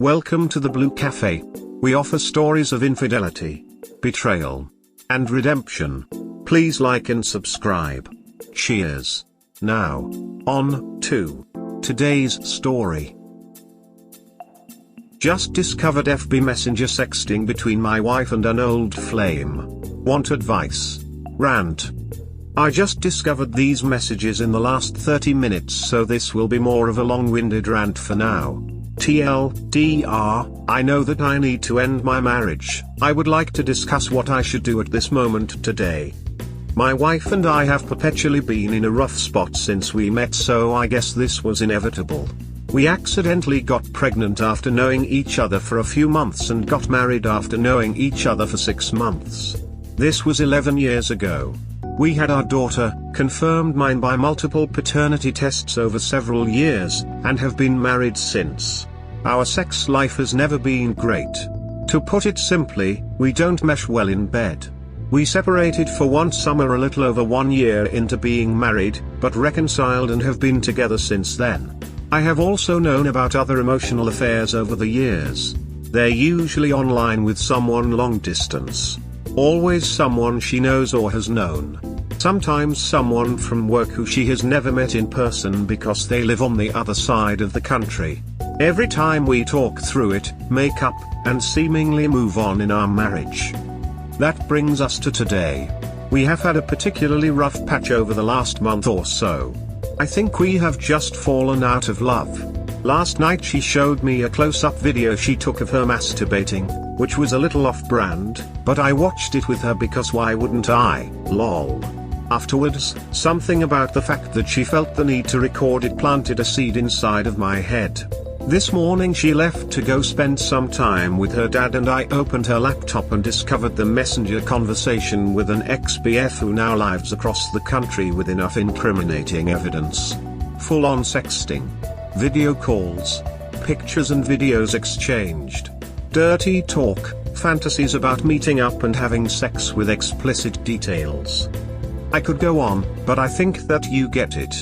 Welcome to the Blue Cafe. We offer stories of infidelity, betrayal, and redemption. Please like and subscribe. Cheers. Now, on to today's story. Just discovered FB Messenger sexting between my wife and an old flame. Want advice? Rant. I just discovered these messages in the last 30 minutes, so this will be more of a long-winded rant for now. TLDR, I know that I need to end my marriage. I would like to discuss what I should do at this moment today. My wife and I have perpetually been in a rough spot since we met, so I guess this was inevitable. We accidentally got pregnant after knowing each other for a few months and got married after knowing each other for 6 months. This was 11 years ago. We had our daughter, confirmed mine by multiple paternity tests over several years, and have been married since. Our sex life has never been great. To put it simply, we don't mesh well in bed. We separated for one summer a little over 1 year into being married, but reconciled and have been together since then. I have also known about other emotional affairs over the years. They're usually online with someone long distance. Always someone she knows or has known. Sometimes someone from work who she has never met in person because they live on the other side of the country. Every time we talk through it, make up, and seemingly move on in our marriage. That brings us to today. We have had a particularly rough patch over the last month or so. I think we have just fallen out of love. Last night she showed me a close-up video she took of her masturbating, which was a little off-brand, but I watched it with her because why wouldn't I, lol. Afterwards, something about the fact that she felt the need to record it planted a seed inside of my head. This morning she left to go spend some time with her dad and I opened her laptop and discovered the messenger conversation with an ex-BF who now lives across the country with enough incriminating evidence. Full-on sexting. Video calls. Pictures and videos exchanged. Dirty talk, fantasies about meeting up and having sex with explicit details. I could go on, but I think that you get it.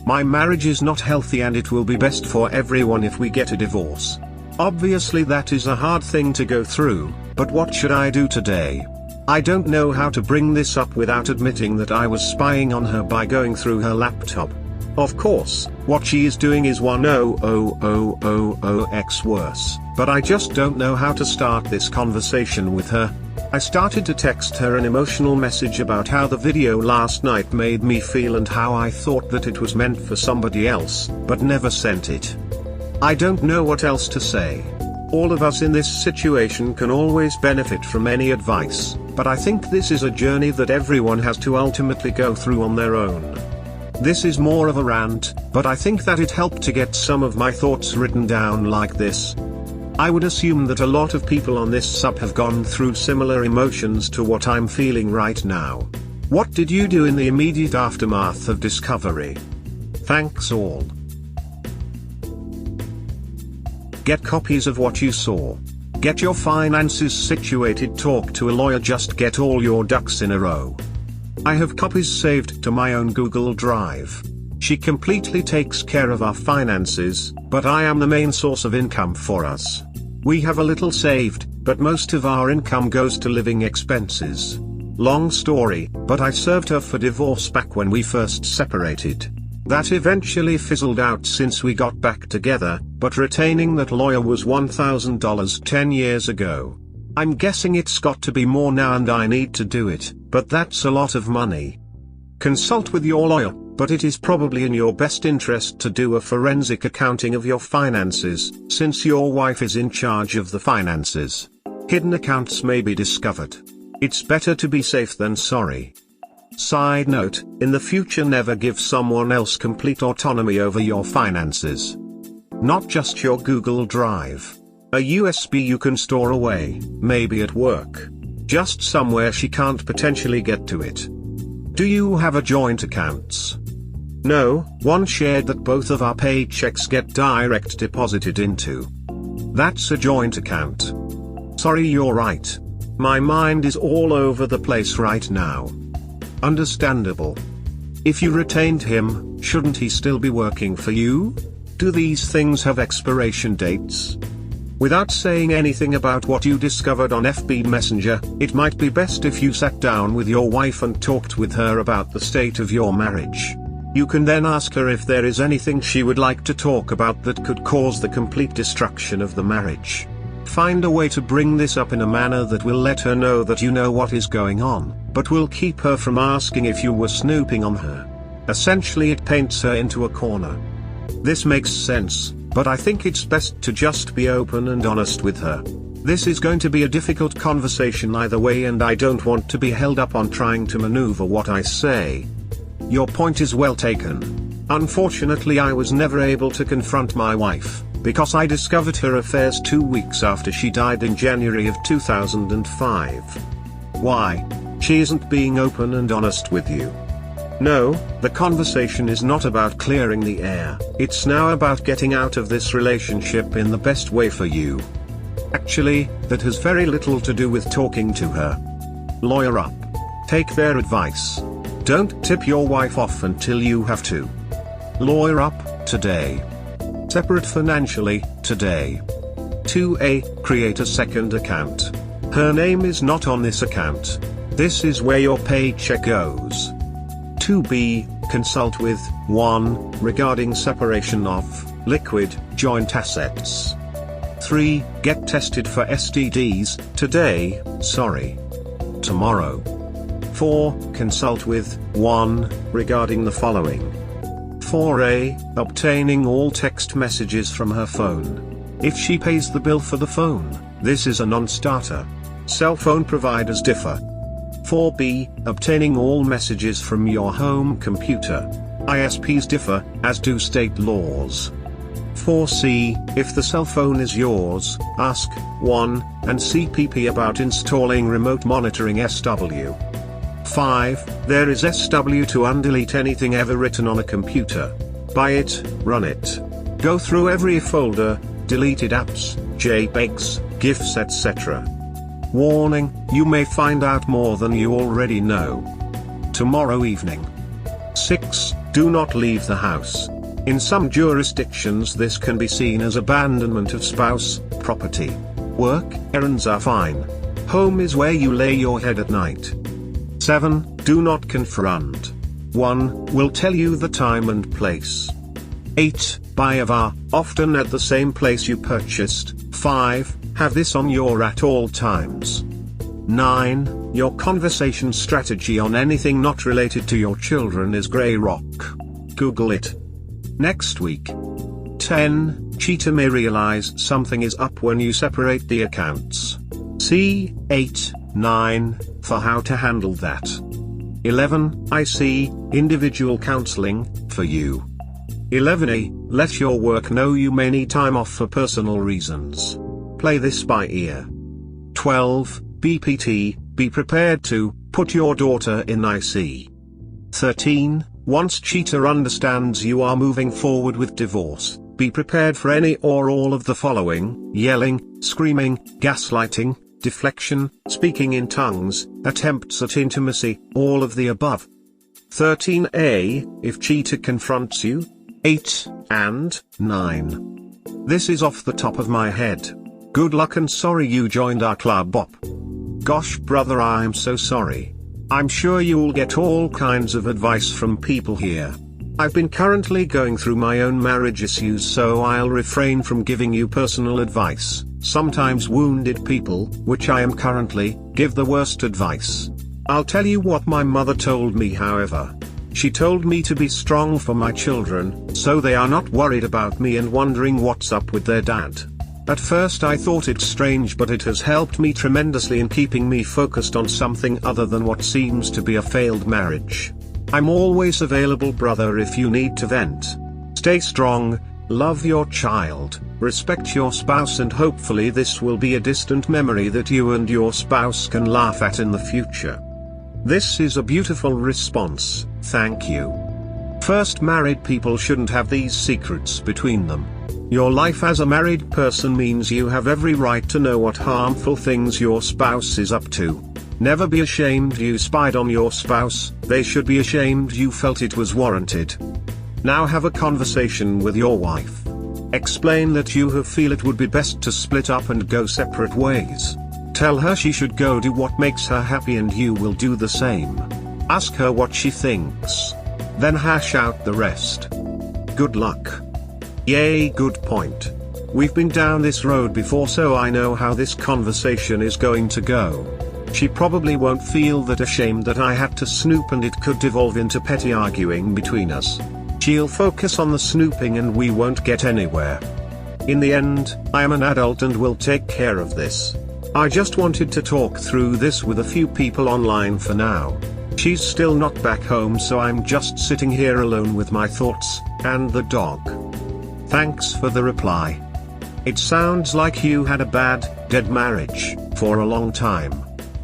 My marriage is not healthy and it will be best for everyone if we get a divorce. Obviously that is a hard thing to go through, but what should I do today? I don't know how to bring this up without admitting that I was spying on her by going through her laptop. Of course, what she is doing is 10000x worse, but I just don't know how to start this conversation with her. I started to text her an emotional message about how the video last night made me feel and how I thought that it was meant for somebody else, but never sent it. I don't know what else to say. All of us in this situation can always benefit from any advice, but I think this is a journey that everyone has to ultimately go through on their own. This is more of a rant, but I think that it helped to get some of my thoughts written down like this. I would assume that a lot of people on this sub have gone through similar emotions to what I'm feeling right now. What did you do in the immediate aftermath of discovery? Thanks all. Get copies of what you saw. Get your finances situated, talk to a lawyer, just get all your ducks in a row. I have copies saved to my own Google Drive. She completely takes care of our finances, but I am the main source of income for us. We have a little saved, but most of our income goes to living expenses. Long story, but I served her for divorce back when we first separated. That eventually fizzled out since we got back together, but retaining that lawyer was $1,000 10 years ago. I'm guessing it's got to be more now and I need to do it, but that's a lot of money. Consult with your lawyer, but it is probably in your best interest to do a forensic accounting of your finances, since your wife is in charge of the finances. Hidden accounts may be discovered. It's better to be safe than sorry. Side note, in the future never give someone else complete autonomy over your finances. Not just your Google Drive. A USB you can store away, maybe at work. Just somewhere she can't potentially get to it. Do you have a joint accounts? No, one shared that both of our paychecks get direct deposited into. That's a joint account. Sorry, you're right. My mind is all over the place right now. Understandable. If you retained him, shouldn't he still be working for you? Do these things have expiration dates? Without saying anything about what you discovered on FB Messenger, it might be best if you sat down with your wife and talked with her about the state of your marriage. You can then ask her if there is anything she would like to talk about that could cause the complete destruction of the marriage. Find a way to bring this up in a manner that will let her know that you know what is going on, but will keep her from asking if you were snooping on her. Essentially, it paints her into a corner. This makes sense, but I think it's best to just be open and honest with her. This is going to be a difficult conversation either way, and I don't want to be held up on trying to maneuver what I say. Your point is well taken. Unfortunately, I was never able to confront my wife, because I discovered her affairs 2 weeks after she died in January of 2005. Why? She isn't being open and honest with you. No, the conversation is not about clearing the air, it's now about getting out of this relationship in the best way for you. Actually, that has very little to do with talking to her. Lawyer up. Take their advice. Don't tip your wife off until you have to. Lawyer up, today. Separate financially, today. 2A, create a second account. Her name is not on this account. This is where your paycheck goes. 2B, consult with 1, regarding separation of liquid joint assets. 3, get tested for STDs, today, tomorrow. 4, consult with 1, regarding the following. 4A, obtaining all text messages from her phone. If she pays the bill for the phone, this is a non-starter. Cell phone providers differ. 4B, obtaining all messages from your home computer. ISPs differ, as do state laws. 4C, if the cell phone is yours, ask 1 and CPP about installing remote monitoring SW. 5, there is SW to undelete anything ever written on a computer. Buy it, run it. Go through every folder, deleted apps, JPEGs, GIFs, etc. Warning, you may find out more than you already know. Tomorrow evening. 6, do not leave the house. In some jurisdictions this can be seen as abandonment of spouse, property. Work, errands are fine. Home is where you lay your head at night. 7, do not confront. 1, will tell you the time and place. 8, buy a VAR, often at the same place you purchased. 5, have this on your at all times. 9, your conversation strategy on anything not related to your children is grey rock. Google it. Next week. 10, cheater may realize something is up when you separate the accounts. See 8, 9, for how to handle that. 11, I see, individual counseling, for you. 11A, let your work know you may need time off for personal reasons. Play this by ear. 12, BPT, be prepared to put your daughter in IC. 13, once cheater understands you are moving forward with divorce, be prepared for any or all of the following: yelling, screaming, gaslighting, deflection, speaking in tongues, attempts at intimacy, all of the above. 13A, if cheater confronts you. 8 and 9. This is off the top of my head. Good luck and sorry you joined our club op. Gosh brother, I'm so sorry. I'm sure you'll get all kinds of advice from people here. I've been currently going through my own marriage issues, so I'll refrain from giving you personal advice. Sometimes wounded people, which I am currently, give the worst advice. I'll tell you what my mother told me, however. She told me to be strong for my children, so they are not worried about me and wondering what's up with their dad. At first I thought it strange, but it has helped me tremendously in keeping me focused on something other than what seems to be a failed marriage. I'm always available brother if you need to vent. Stay strong, love your child, respect your spouse, and hopefully this will be a distant memory that you and your spouse can laugh at in the future. This is a beautiful response, thank you. First, married people shouldn't have these secrets between them. Your life as a married person means you have every right to know what harmful things your spouse is up to. Never be ashamed you spied on your spouse, they should be ashamed you felt it was warranted. Now have a conversation with your wife. Explain that you feel it would be best to split up and go separate ways. Tell her she should go do what makes her happy and you will do the same. Ask her what she thinks. Then hash out the rest. Good luck. Yay, good point. We've been down this road before, so I know how this conversation is going to go. She probably won't feel that ashamed that I had to snoop and it could devolve into petty arguing between us. She'll focus on the snooping and we won't get anywhere. In the end, I am an adult and will take care of this. I just wanted to talk through this with a few people online for now. She's still not back home, so I'm just sitting here alone with my thoughts, and the dog. Thanks for the reply. It sounds like you had a bad, dead marriage, for a long time.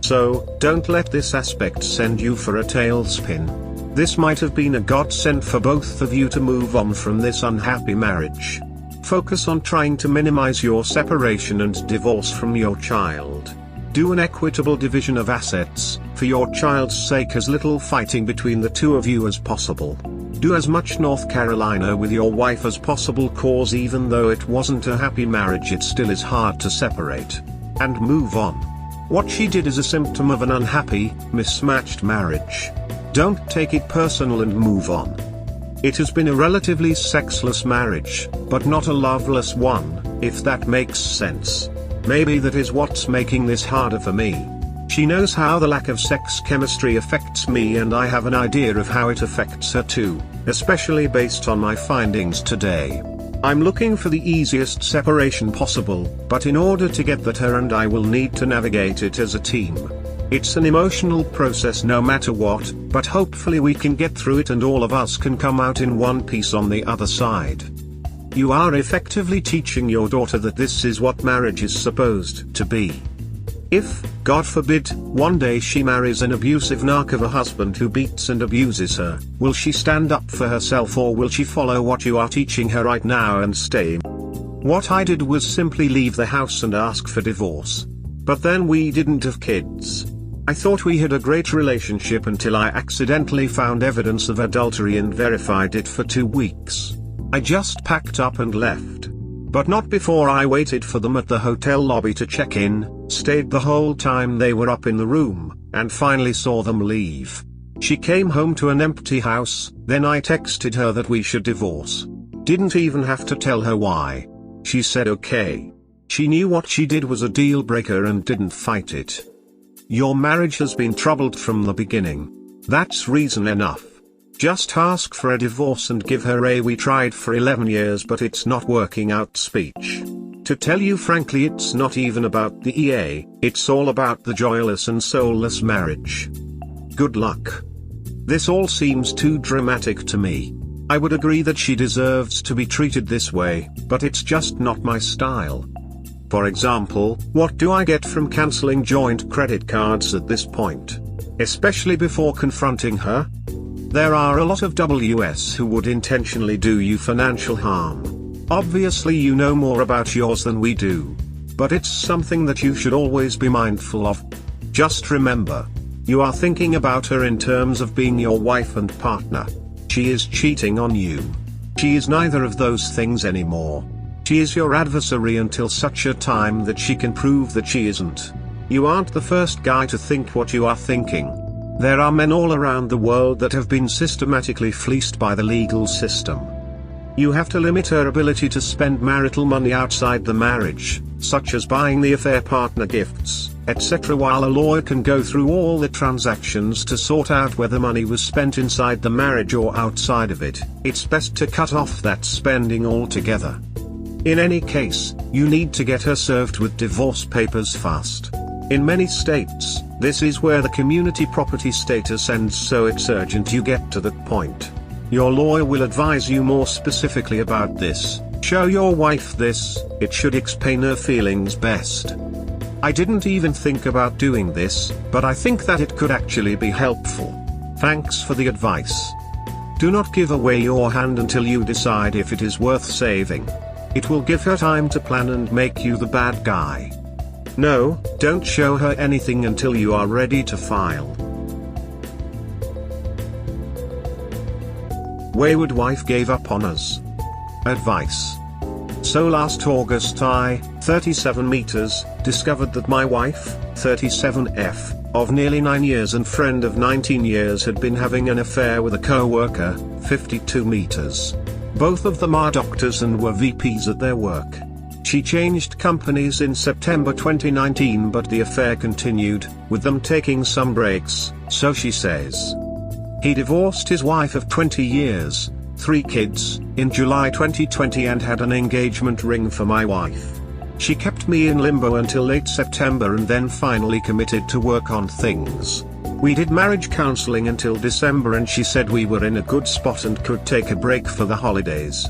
So, don't let this aspect send you for a tailspin. This might have been a godsend for both of you to move on from this unhappy marriage. Focus on trying to minimize your separation and divorce from your child. Do an equitable division of assets, for your child's sake, as little fighting between the two of you as possible. Do as much North Carolina with your wife as possible, cause even though it wasn't a happy marriage, it still is hard to separate. And move on. What she did is a symptom of an unhappy, mismatched marriage. Don't take it personal and move on. It has been a relatively sexless marriage, but not a loveless one, if that makes sense. Maybe that is what's making this harder for me. She knows how the lack of sex chemistry affects me, and I have an idea of how it affects her too, especially based on my findings today. I'm looking for the easiest separation possible, but in order to get that, her and I will need to navigate it as a team. It's an emotional process no matter what, but hopefully we can get through it and all of us can come out in one piece on the other side. You are effectively teaching your daughter that this is what marriage is supposed to be. If, God forbid, one day she marries an abusive narc of a husband who beats and abuses her, will she stand up for herself, or will she follow what you are teaching her right now and stay? What I did was simply leave the house and ask for divorce. But then we didn't have kids. I thought we had a great relationship until I accidentally found evidence of adultery and verified it for 2 weeks. I just packed up and left. But not before I waited for them at the hotel lobby to check in, stayed the whole time they were up in the room, and finally saw them leave. She came home to an empty house, then I texted her that we should divorce. Didn't even have to tell her why. She said okay. She knew what she did was a deal breaker and didn't fight it. Your marriage has been troubled from the beginning. That's reason enough. Just ask for a divorce and give her a "we tried for 11 years but it's not working out" speech. To tell you frankly, it's not even about the EA, it's all about the joyless and soulless marriage. Good luck. This all seems too dramatic to me. I would agree that she deserves to be treated this way, but it's just not my style. For example, what do I get from canceling joint credit cards at this point? Especially before confronting her? There are a lot of WS who would intentionally do you financial harm. Obviously you know more about yours than we do. But it's something that you should always be mindful of. Just remember, you are thinking about her in terms of being your wife and partner. She is cheating on you. She is neither of those things anymore. She is your adversary until such a time that she can prove that she isn't. You aren't the first guy to think what you are thinking. There are men all around the world that have been systematically fleeced by the legal system. You have to limit her ability to spend marital money outside the marriage, such as buying the affair partner gifts, etc., while a lawyer can go through all the transactions to sort out whether money was spent inside the marriage or outside of it. It's best to cut off that spending altogether. In any case, you need to get her served with divorce papers fast. In many states, this is where the community property status ends, so it's urgent you get to that point. Your lawyer will advise you more specifically about this. Show your wife this, it should explain her feelings best. I didn't even think about doing this, but I think that it could actually be helpful. Thanks for the advice. Do not give away your hand until you decide if it is worth saving. It will give her time to plan and make you the bad guy. No, don't show her anything until you are ready to file. Wayward wife gave up on us. Advice. So last August I, 37 meters, discovered that my wife, 37F, of nearly 9 years and friend of 19 years had been having an affair with a co-worker, 52 meters. Both of them are doctors and were VPs at their work. She changed companies in September 2019, but the affair continued, with them taking some breaks, so she says. He divorced his wife of 20 years, 3 kids, in July 2020 and had an engagement ring for my wife. She kept me in limbo until late September and then finally committed to work on things. We did marriage counseling until December and she said we were in a good spot and could take a break for the holidays.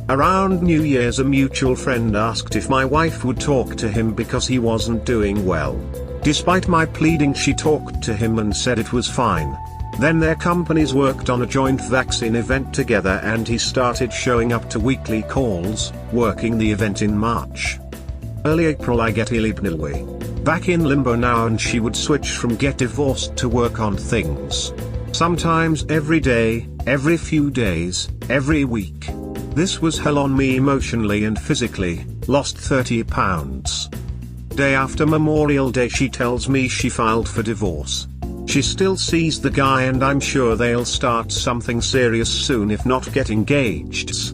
Around New Year's a mutual friend asked if my wife would talk to him because he wasn't doing well. Despite my pleading, she talked to him and said it was fine. Then their companies worked on a joint vaccine event together and he started showing up to weekly calls, working the event in March. Early April I get illegally back in limbo now and she would switch from get divorced to work on things. Sometimes every day, every few days, every week. This was hell on me emotionally and physically, lost 30 pounds. Day after Memorial Day she tells me she filed for divorce. She still sees the guy and I'm sure they'll start something serious soon if not get engaged.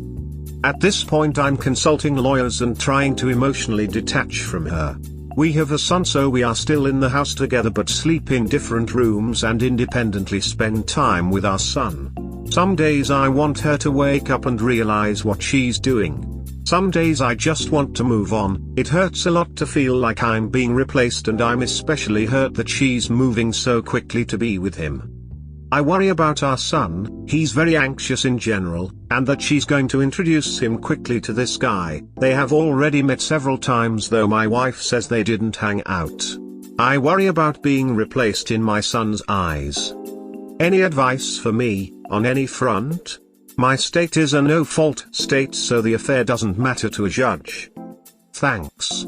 At this point I'm consulting lawyers and trying to emotionally detach from her. We have a son so we are still in the house together but sleep in different rooms and independently spend time with our son. Some days I want her to wake up and realize what she's doing. Some days I just want to move on. It hurts a lot to feel like I'm being replaced and I'm especially hurt that she's moving so quickly to be with him. I worry about our son, he's very anxious in general, and that she's going to introduce him quickly to this guy. They have already met several times though my wife says they didn't hang out. I worry about being replaced in my son's eyes. Any advice for me, on any front? My state is a no-fault state so the affair doesn't matter to a judge. Thanks.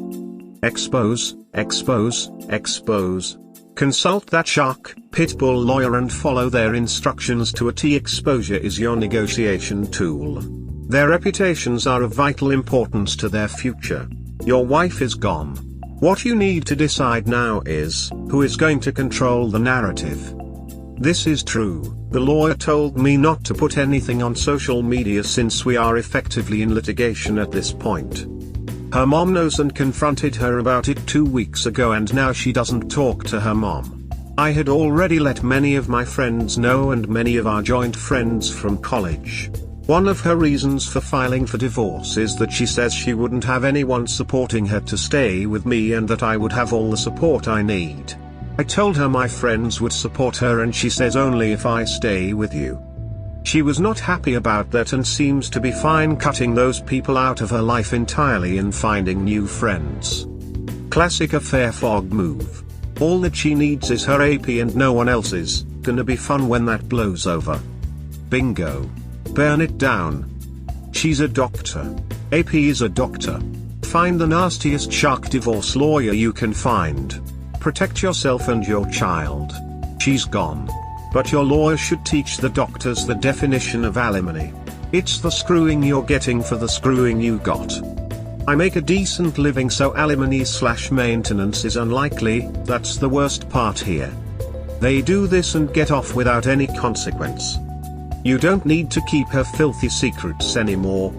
Expose, expose, expose. Consult that shark, pitbull lawyer and follow their instructions to a T. Exposure is your negotiation tool. Their reputations are of vital importance to their future. Your wife is gone. What you need to decide now is, who is going to control the narrative? This is true. The lawyer told me not to put anything on social media since we are effectively in litigation at this point. Her mom knows and confronted her about it 2 weeks ago and now she doesn't talk to her mom. I had already let many of my friends know and many of our joint friends from college. One of her reasons for filing for divorce is that she says she wouldn't have anyone supporting her to stay with me and that I would have all the support I need. I told her my friends would support her and she says only if I stay with you. She was not happy about that and seems to be fine cutting those people out of her life entirely and finding new friends. Classic affair fog move. All that she needs is her AP and no one else's. Gonna be fun when that blows over. Bingo. Burn it down. She's a doctor. AP is a doctor. Find the nastiest shark divorce lawyer you can find. Protect yourself and your child. She's gone. But your lawyer should teach the doctors the definition of alimony. It's the screwing you're getting for the screwing you got. I make a decent living so alimony/maintenance is unlikely, that's the worst part here. They do this and get off without any consequence. You don't need to keep her filthy secrets anymore.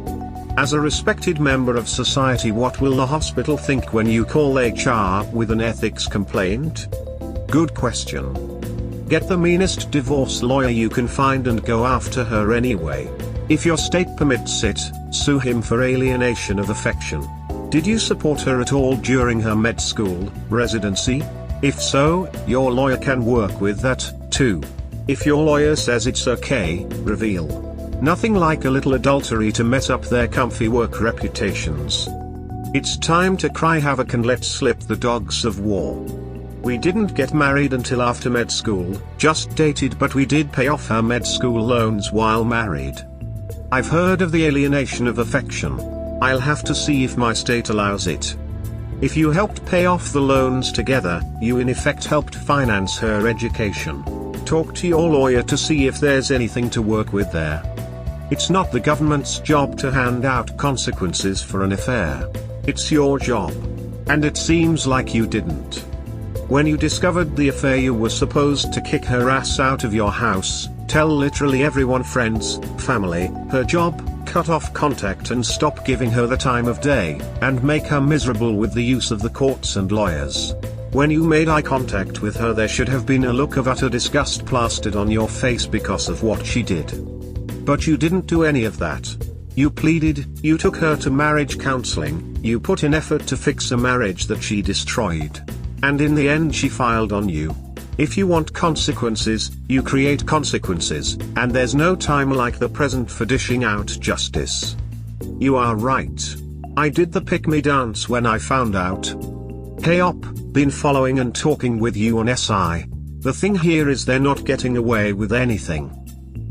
As a respected member of society, what will the hospital think when you call HR with an ethics complaint? Good question. Get the meanest divorce lawyer you can find and go after her anyway. If your state permits it, sue him for alienation of affection. Did you support her at all during her med school residency? If so, your lawyer can work with that, too. If your lawyer says it's okay, reveal. Nothing like a little adultery to mess up their comfy work reputations. It's time to cry havoc and let slip the dogs of war. We didn't get married until after med school, just dated, but we did pay off her med school loans while married. I've heard of the alienation of affection. I'll have to see if my state allows it. If you helped pay off the loans together, you in effect helped finance her education. Talk to your lawyer to see if there's anything to work with there. It's not the government's job to hand out consequences for an affair. It's your job. And it seems like you didn't. When you discovered the affair, you were supposed to kick her ass out of your house, tell literally everyone, friends, family, her job, cut off contact and stop giving her the time of day, and make her miserable with the use of the courts and lawyers. When you made eye contact with her, there should have been a look of utter disgust plastered on your face because of what she did. But you didn't do any of that. You pleaded, you took her to marriage counseling, you put in effort to fix a marriage that she destroyed. And in the end she filed on you. If you want consequences, you create consequences, and there's no time like the present for dishing out justice. You are right. I did the pick-me dance when I found out. Hey op, been following and talking with you on SI. The thing here is they're not getting away with anything.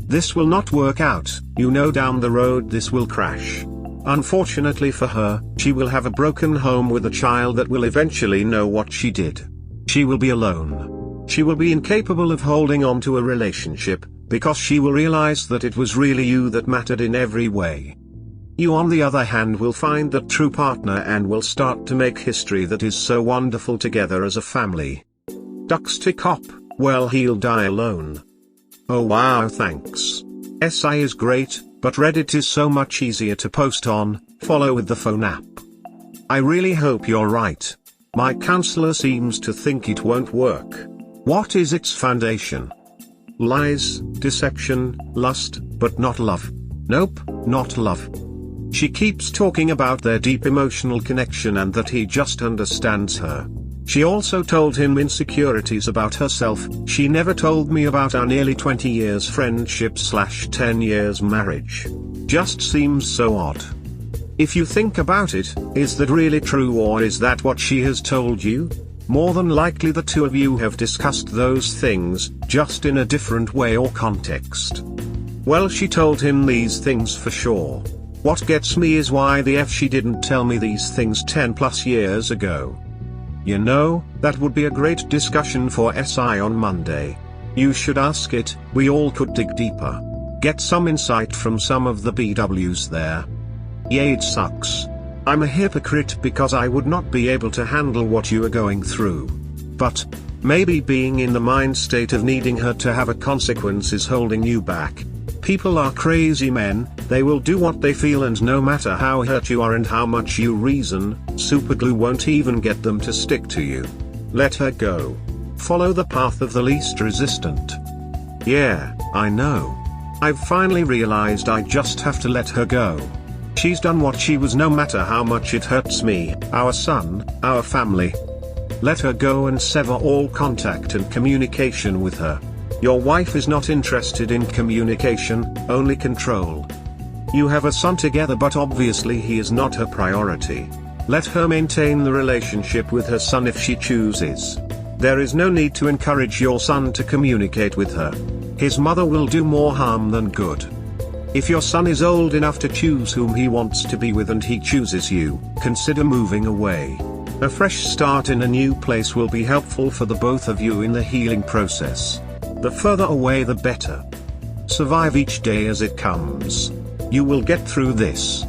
This will not work out, you know, down the road this will crash. Unfortunately for her, she will have a broken home with a child that will eventually know what she did. She will be alone. She will be incapable of holding on to a relationship, because she will realize that it was really you that mattered in every way. You on the other hand will find that true partner and will start to make history that is so wonderful together as a family. Duckstick op, well, he'll die alone. Oh wow, thanks. SI is great, but Reddit is so much easier to post on, follow with the phone app. I really hope you're right. My counselor seems to think it won't work. What is its foundation? Lies, deception, lust, but not love. Nope, not love. She keeps talking about their deep emotional connection and that he just understands her. She also told him insecurities about herself. She never told me about our nearly 20 years friendship / 10 years marriage. Just seems so odd. If you think about it, is that really true, or is that what she has told you? More than likely the two of you have discussed those things, just in a different way or context. Well, she told him these things for sure. What gets me is why the F she didn't tell me these things 10+ years ago. You know, that would be a great discussion for SI on Monday. You should ask it, we all could dig deeper. Get some insight from some of the BWs there. Yeah, it sucks. I'm a hypocrite because I would not be able to handle what you are going through. But maybe being in the mind state of needing her to have a consequence is holding you back. People are crazy men, they will do what they feel, and no matter how hurt you are and how much you reason, superglue won't even get them to stick to you. Let her go. Follow the path of the least resistant. Yeah, I know. I've finally realized I just have to let her go. She's done what she was, no matter how much it hurts me, our son, our family. Let her go and sever all contact and communication with her. Your wife is not interested in communication, only control. You have a son together, but obviously he is not her priority. Let her maintain the relationship with her son if she chooses. There is no need to encourage your son to communicate with her. His mother will do more harm than good. If your son is old enough to choose whom he wants to be with and he chooses you, consider moving away. A fresh start in a new place will be helpful for the both of you in the healing process. The further away the better. Survive each day as it comes. You will get through this.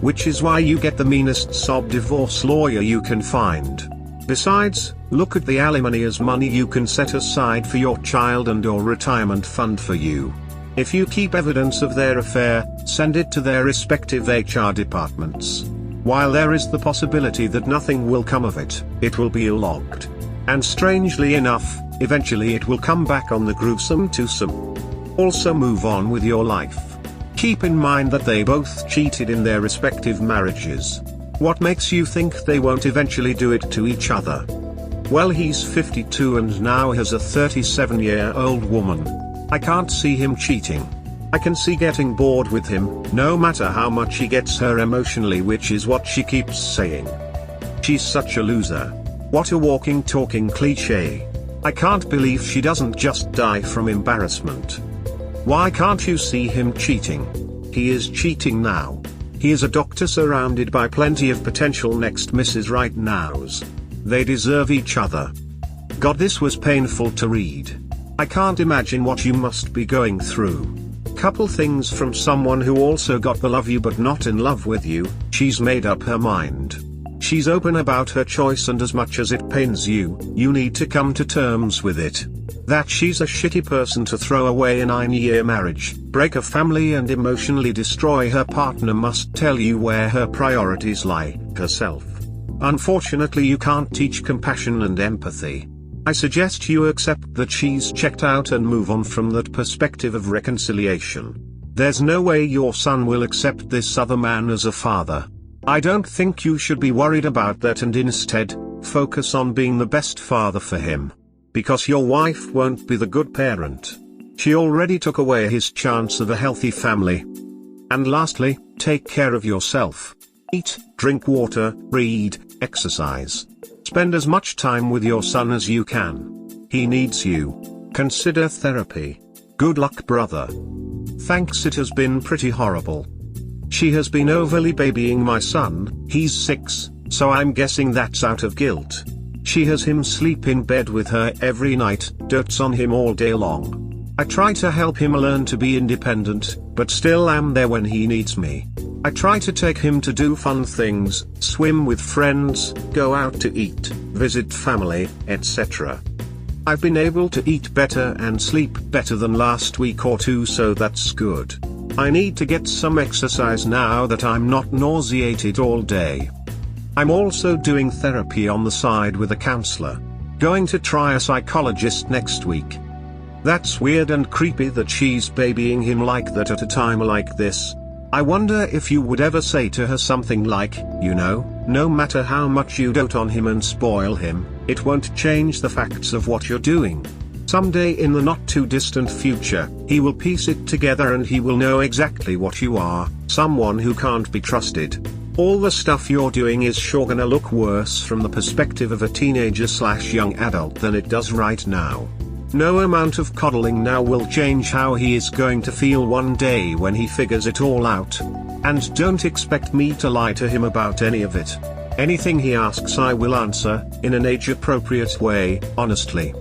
Which is why you get the meanest sob divorce lawyer you can find. Besides, look at the alimony as money you can set aside for your child and or retirement fund for you. If you keep evidence of their affair, send it to their respective HR departments. While there is the possibility that nothing will come of it, it will be logged. And strangely enough, eventually it will come back on the gruesome twosome. Also move on with your life. Keep in mind that they both cheated in their respective marriages. What makes you think they won't eventually do it to each other? Well, he's 52 and now has a 37-year-old woman. I can't see him cheating. I can see getting bored with him, no matter how much he gets her emotionally, which is what she keeps saying. She's such a loser. What a walking talking cliche. I can't believe she doesn't just die from embarrassment. Why can't you see him cheating? He is cheating now. He is a doctor surrounded by plenty of potential next Mrs. Right Nows. They deserve each other. God, this was painful to read. I can't imagine what you must be going through. Couple things from someone who also got the love you but not in love with you. She's made up her mind. She's open about her choice, and as much as it pains you, you need to come to terms with it. That she's a shitty person to throw away a 9-year marriage, break a family and emotionally destroy her partner must tell you where her priorities lie, herself. Unfortunately, you can't teach compassion and empathy. I suggest you accept that she's checked out and move on from that perspective of reconciliation. There's no way your son will accept this other man as a father. I don't think you should be worried about that, and instead, focus on being the best father for him. Because your wife won't be the good parent. She already took away his chance of a healthy family. And lastly, take care of yourself. Eat, drink water, read, exercise. Spend as much time with your son as you can. He needs you. Consider therapy. Good luck, brother. Thanks, it has been pretty horrible. She has been overly babying my son. He's 6, so I'm guessing that's out of guilt. She has him sleep in bed with her every night, dotes on him all day long. I try to help him learn to be independent, but still am there when he needs me. I try to take him to do fun things, swim with friends, go out to eat, visit family, etc. I've been able to eat better and sleep better than last week or two, so that's good. I need to get some exercise now that I'm not nauseated all day. I'm also doing therapy on the side with a counselor. Going to try a psychologist next week. That's weird and creepy that she's babying him like that at a time like this. I wonder if you would ever say to her something like, you know, no matter how much you dote on him and spoil him, it won't change the facts of what you're doing. Someday in the not too distant future, he will piece it together and he will know exactly what you are, someone who can't be trusted. All the stuff you're doing is sure gonna look worse from the perspective of a teenager/young adult than it does right now. No amount of coddling now will change how he is going to feel one day when he figures it all out. And don't expect me to lie to him about any of it. Anything he asks I will answer, in an age-appropriate way, honestly.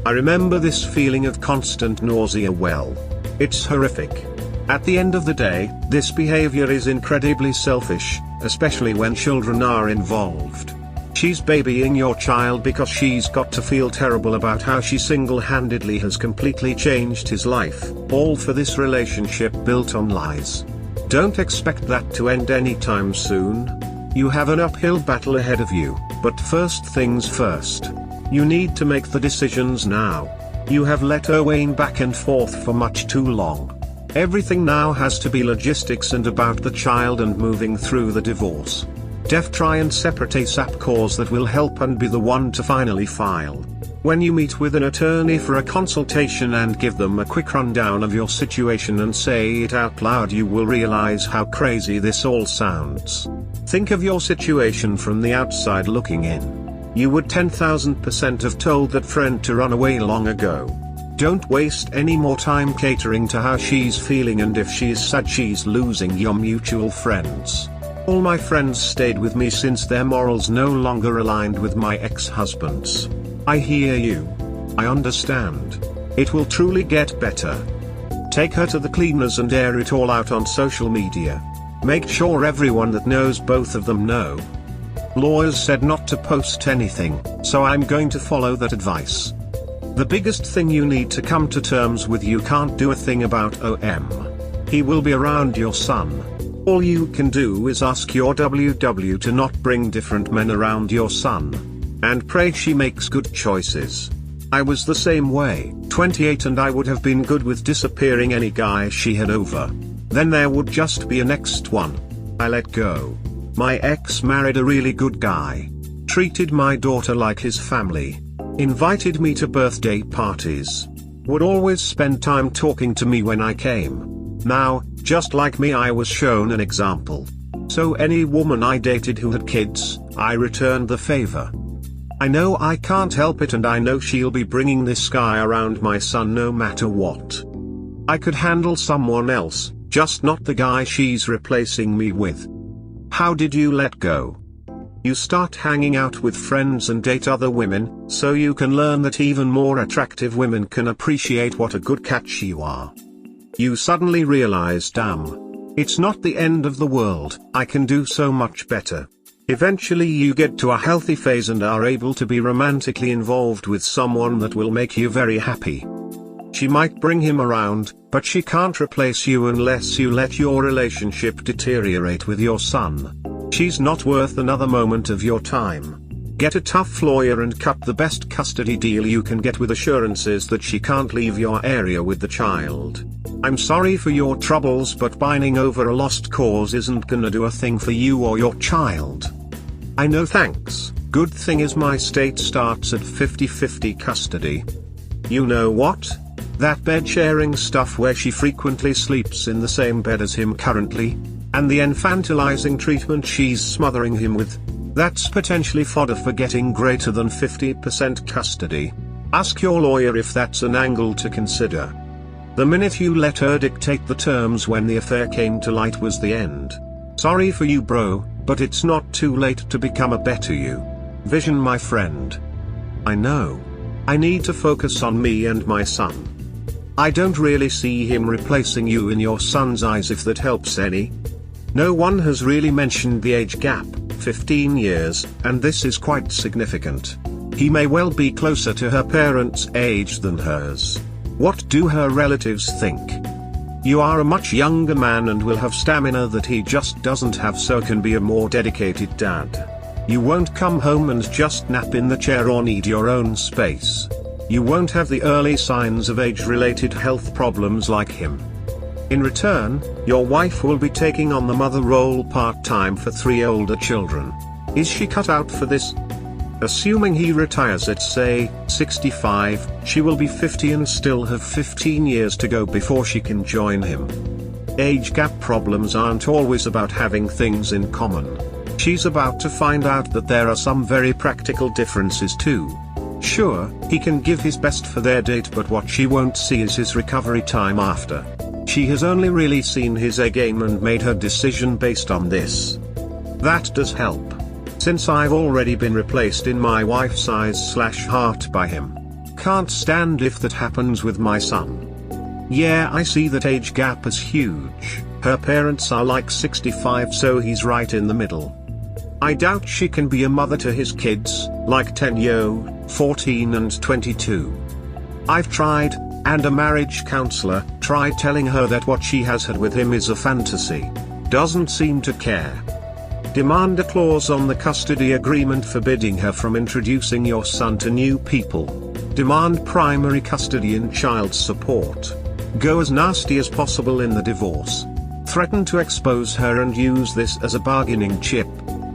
I remember this feeling of constant nausea well. It's horrific. At the end of the day, this behavior is incredibly selfish, especially when children are involved. She's babying your child because she's got to feel terrible about how she single-handedly has completely changed his life, all for this relationship built on lies. Don't expect that to end anytime soon. You have an uphill battle ahead of you, but first things first. You need to make the decisions now. You have let her wane back and forth for much too long. Everything now has to be logistics and about the child and moving through the divorce. Try and separate ASAP cause that will help and be the one to finally file. When you meet with an attorney for a consultation and give them a quick rundown of your situation and say it out loud, you will realize how crazy this all sounds. Think of your situation from the outside looking in. You would 10,000% have told that friend to run away long ago. Don't waste any more time catering to how she's feeling, and if she's sad she's losing your mutual friends. All my friends stayed with me since their morals no longer aligned with my ex-husband's. I hear you. I understand. It will truly get better. Take her to the cleaners and air it all out on social media. Make sure everyone that knows both of them know. Lawyers said not to post anything, so I'm going to follow that advice. The biggest thing you need to come to terms with: you can't do a thing about He will be around your son. All you can do is ask your WW to not bring different men around your son. And pray she makes good choices. I was the same way, 28, and I would have been good with disappearing any guy she had over. Then there would just be a next one. I let go. My ex married a really good guy. Treated my daughter like his family. Invited me to birthday parties. Would always spend time talking to me when I came. Now, just like me, I was shown an example. So any woman I dated who had kids, I returned the favor. I know I can't help it, and I know she'll be bringing this guy around my son no matter what. I could handle someone else, just not the guy she's replacing me with. How did you let go? You start hanging out with friends and date other women, so you can learn that even more attractive women can appreciate what a good catch you are. You suddenly realize, damn, it's not the end of the world, I can do so much better. Eventually you get to a healthy phase and are able to be romantically involved with someone that will make you very happy. She might bring him around, but she can't replace you unless you let your relationship deteriorate with your son. She's not worth another moment of your time. Get a tough lawyer and cut the best custody deal you can get with assurances that she can't leave your area with the child. I'm sorry for your troubles, but pining over a lost cause isn't gonna do a thing for you or your child. I know, thanks. Good thing is my state starts at 50-50 custody. You know what? That bed sharing stuff where she frequently sleeps in the same bed as him currently, and the infantilizing treatment she's smothering him with, that's potentially fodder for getting greater than 50% custody. Ask your lawyer if that's an angle to consider. The minute you let her dictate the terms when the affair came to light was the end. Sorry for you, bro, but it's not too late to become a better you. Vision, my friend. I know. I need to focus on me and my son. I don't really see him replacing you in your son's eyes, if that helps any. No one has really mentioned the age gap, 15 years, and this is quite significant. He may well be closer to her parents' age than hers. What do her relatives think? You are a much younger man and will have stamina that he just doesn't have, so can be a more dedicated dad. You won't come home and just nap in the chair or need your own space. You won't have the early signs of age-related health problems like him. In return, your wife will be taking on the mother role part-time for 3 older children. Is she cut out for this? Assuming he retires at, say, 65, she will be 50 and still have 15 years to go before she can join him. Age gap problems aren't always about having things in common. She's about to find out that there are some very practical differences too. Sure, he can give his best for their date, but what she won't see is his recovery time after. She has only really seen his A game and made her decision based on this. That does help. Since I've already been replaced in my wife's eyes/heart by him. Can't stand if that happens with my son. Yeah, I see that age gap is huge. Her parents are like 65, so he's right in the middle. I doubt she can be a mother to his kids, like 10, 14 and 22. I've tried, and a marriage counselor tried telling her that what she has had with him is a fantasy. Doesn't seem to care. Demand a clause on the custody agreement forbidding her from introducing your son to new people. Demand primary custody and child support. Go as nasty as possible in the divorce. Threaten to expose her and use this as a bargaining chip.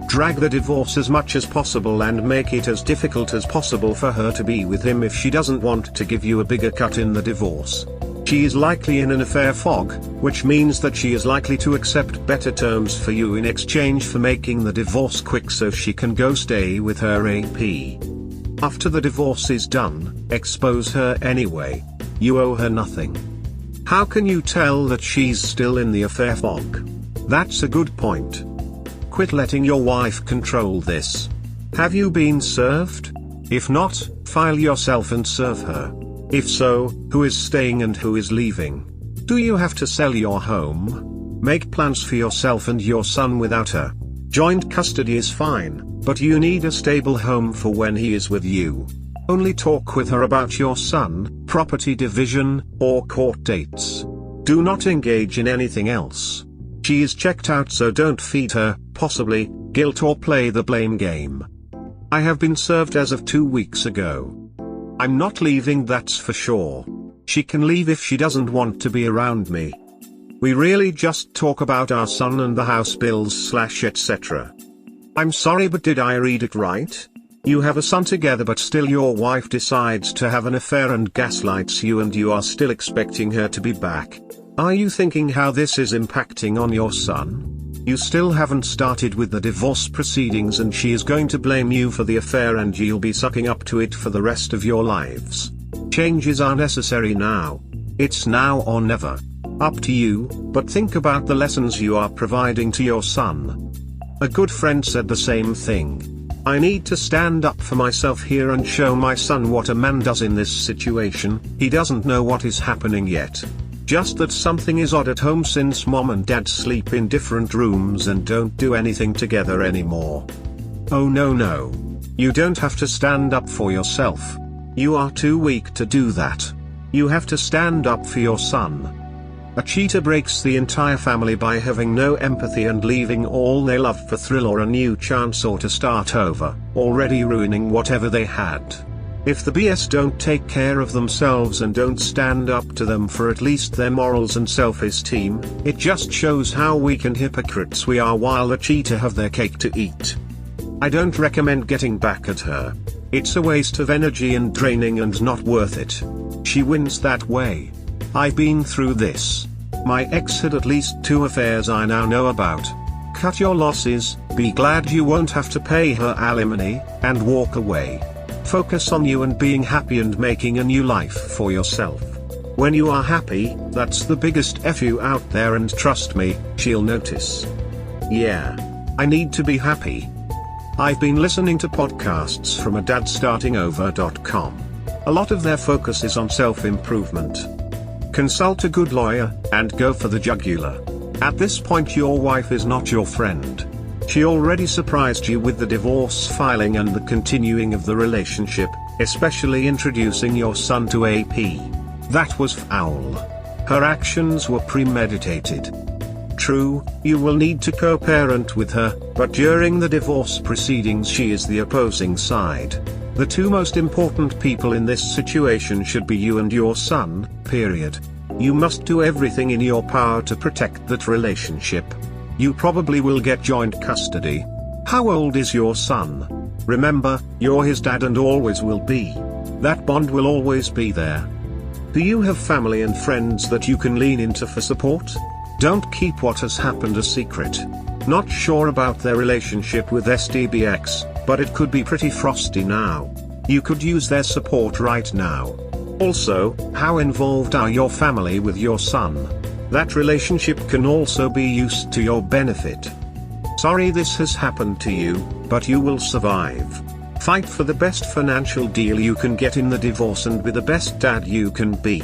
Drag the divorce as much as possible and make it as difficult as possible for her to be with him if she doesn't want to give you a bigger cut in the divorce. She is likely in an affair fog, which means that she is likely to accept better terms for you in exchange for making the divorce quick so she can go stay with her AP. After the divorce is done, expose her anyway. You owe her nothing. How can you tell that she's still in the affair fog? That's a good point. Quit letting your wife control this. Have you been served? If not, file yourself and serve her. If so, who is staying and who is leaving? Do you have to sell your home? Make plans for yourself and your son without her. Joint custody is fine, but you need a stable home for when he is with you. Only talk with her about your son, property division, or court dates. Do not engage in anything else. She is checked out, so don't feed her, possibly, guilt or play the blame game. I have been served as of 2 weeks ago. I'm not leaving, that's for sure. She can leave if she doesn't want to be around me. We really just talk about our son and the house bills/etc. I'm sorry, but did I read it right? You have a son together, but still your wife decides to have an affair and gaslights you, and you are still expecting her to be back. Are you thinking how this is impacting on your son? You still haven't started with the divorce proceedings, and she is going to blame you for the affair, and you'll be sucking up to it for the rest of your lives. Changes are necessary now. It's now or never. Up to you, but think about the lessons you are providing to your son. A good friend said the same thing. I need to stand up for myself here and show my son what a man does in this situation. He doesn't know what is happening yet. Just that something is odd at home since mom and dad sleep in different rooms and don't do anything together anymore. Oh no. You don't have to stand up for yourself. You are too weak to do that. You have to stand up for your son. A cheater breaks the entire family by having no empathy and leaving all they love for thrill or a new chance or to start over, already ruining whatever they had. If the BS don't take care of themselves and don't stand up to them for at least their morals and self-esteem, it just shows how weak and hypocrites we are while the cheater have their cake to eat. I don't recommend getting back at her. It's a waste of energy and draining and not worth it. She wins that way. I've been through this. My ex had at least 2 affairs I now know about. Cut your losses, be glad you won't have to pay her alimony, and walk away. Focus on you and being happy and making a new life for yourself. When you are happy, that's the biggest FU out there, and trust me, she'll notice. Yeah. I need to be happy. I've been listening to podcasts from adadstartingover.com. A lot of their focus is on self-improvement. Consult a good lawyer, and go for the jugular. At this point your wife is not your friend. She already surprised you with the divorce filing and the continuing of the relationship, especially introducing your son to AP. That was foul. Her actions were premeditated. True, you will need to co-parent with her, but during the divorce proceedings she is the opposing side. The 2 most important people in this situation should be you and your son, period. You must do everything in your power to protect that relationship. You probably will get joint custody. How old is your son? Remember, you're his dad and always will be. That bond will always be there. Do you have family and friends that you can lean into for support? Don't keep what has happened a secret. Not sure about their relationship with STBX, but it could be pretty frosty now. You could use their support right now. Also, how involved are your family with your son? That relationship can also be used to your benefit. Sorry this has happened to you, but you will survive. Fight for the best financial deal you can get in the divorce and be the best dad you can be.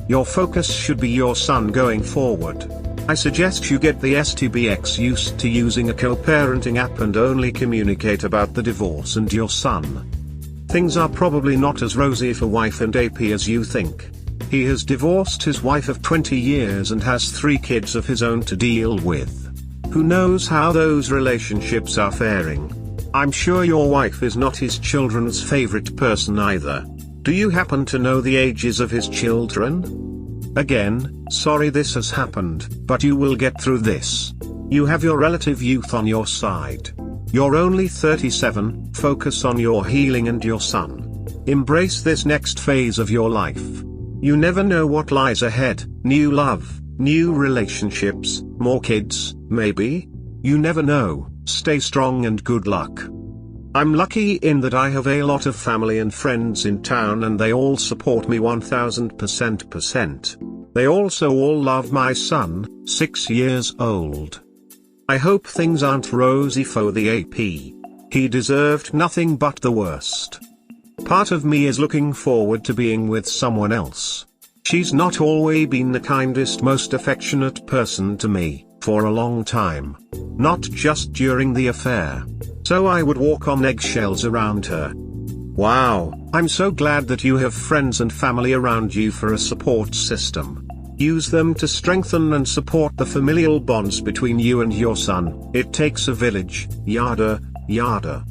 Your focus should be your son going forward. I suggest you get the STBX used to using a co-parenting app and only communicate about the divorce and your son. Things are probably not as rosy for wife and AP as you think. He has divorced his wife of 20 years and has 3 kids of his own to deal with. Who knows how those relationships are faring? I'm sure your wife is not his children's favorite person either. Do you happen to know the ages of his children? Again, sorry this has happened, but you will get through this. You have your relative youth on your side. You're only 37, focus on your healing and your son. Embrace this next phase of your life. You never know what lies ahead, new love, new relationships, more kids, maybe? You never know, stay strong and good luck. I'm lucky in that I have a lot of family and friends in town and they all support me 1000%. They also all love my son, 6 years old. I hope things aren't rosy for the AP. He deserved nothing but the worst. Part of me is looking forward to being with someone else. She's not always been the kindest, most affectionate person to me, for a long time. Not just during the affair. So I would walk on eggshells around her. Wow, I'm so glad that you have friends and family around you for a support system. Use them to strengthen and support the familial bonds between you and your son. It takes a village, yada, yada.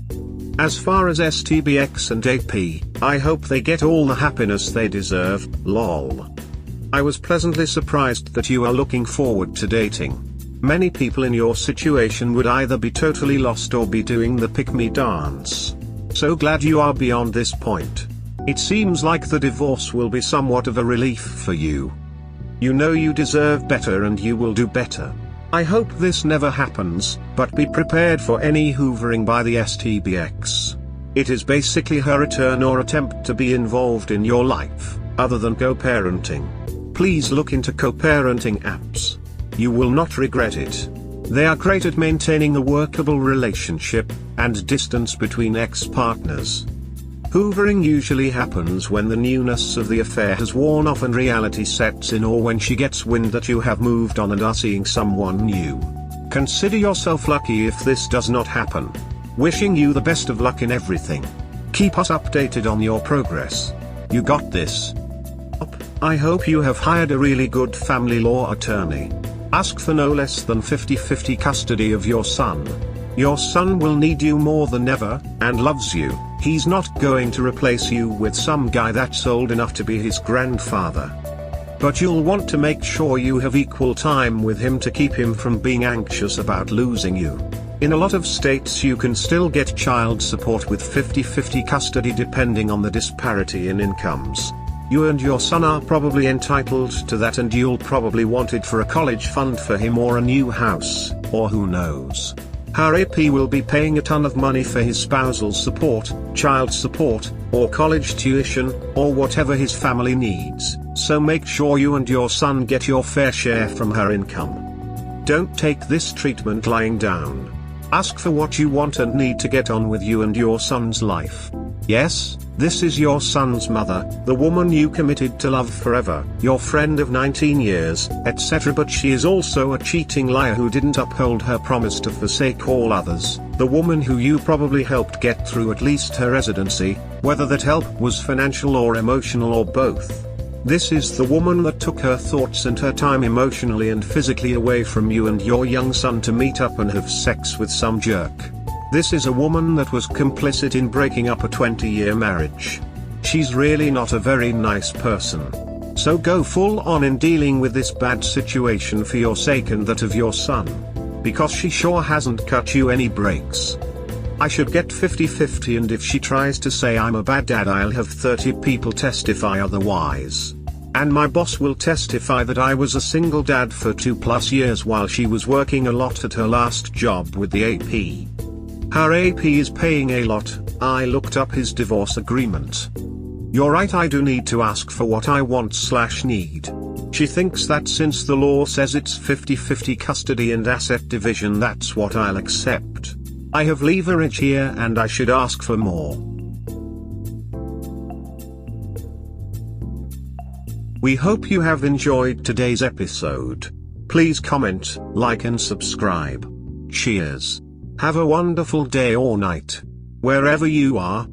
As far as STBX and AP, I hope they get all the happiness they deserve, lol. I was pleasantly surprised that you are looking forward to dating. Many people in your situation would either be totally lost or be doing the pick-me dance. So glad you are beyond this point. It seems like the divorce will be somewhat of a relief for you. You know you deserve better and you will do better. I hope this never happens, but be prepared for any hoovering by the STBX. It is basically her return or attempt to be involved in your life, other than co-parenting. Please look into co-parenting apps. You will not regret it. They are great at maintaining a workable relationship, and distance between ex-partners. Hoovering usually happens when the newness of the affair has worn off and reality sets in, or when she gets wind that you have moved on and are seeing someone new. Consider yourself lucky if this does not happen. Wishing you the best of luck in everything. Keep us updated on your progress. You got this. I hope you have hired a really good family law attorney. Ask for no less than 50-50 custody of your son. Your son will need you more than ever, and loves you. He's not going to replace you with some guy that's old enough to be his grandfather. But you'll want to make sure you have equal time with him to keep him from being anxious about losing you. In a lot of states you can still get child support with 50-50 custody depending on the disparity in incomes. You and your son are probably entitled to that, and you'll probably want it for a college fund for him or a new house, or who knows. Her AP will be paying a ton of money for his spousal support, child support, or college tuition, or whatever his family needs, so make sure you and your son get your fair share from her income. Don't take this treatment lying down. Ask for what you want and need to get on with you and your son's life. Yes, this is your son's mother, the woman you committed to love forever, your friend of 19 years, etc. But she is also a cheating liar who didn't uphold her promise to forsake all others, the woman who you probably helped get through at least her residency, whether that help was financial or emotional or both. This is the woman that took her thoughts and her time emotionally and physically away from you and your young son to meet up and have sex with some jerk. This is a woman that was complicit in breaking up a 20-year marriage. She's really not a very nice person. So go full on in dealing with this bad situation for your sake and that of your son. Because she sure hasn't cut you any breaks. I should get 50-50, and if she tries to say I'm a bad dad, I'll have 30 people testify otherwise. And my boss will testify that I was a single dad for 2+ years while she was working a lot at her last job with the AP. Her AP is paying a lot. I looked up his divorce agreement. You're right, I do need to ask for what I want/need. She thinks that since the law says it's 50-50 custody and asset division, that's what I'll accept. I have leverage here and I should ask for more. We hope you have enjoyed today's episode. Please comment, like and subscribe. Cheers. Have a wonderful day or night, wherever you are.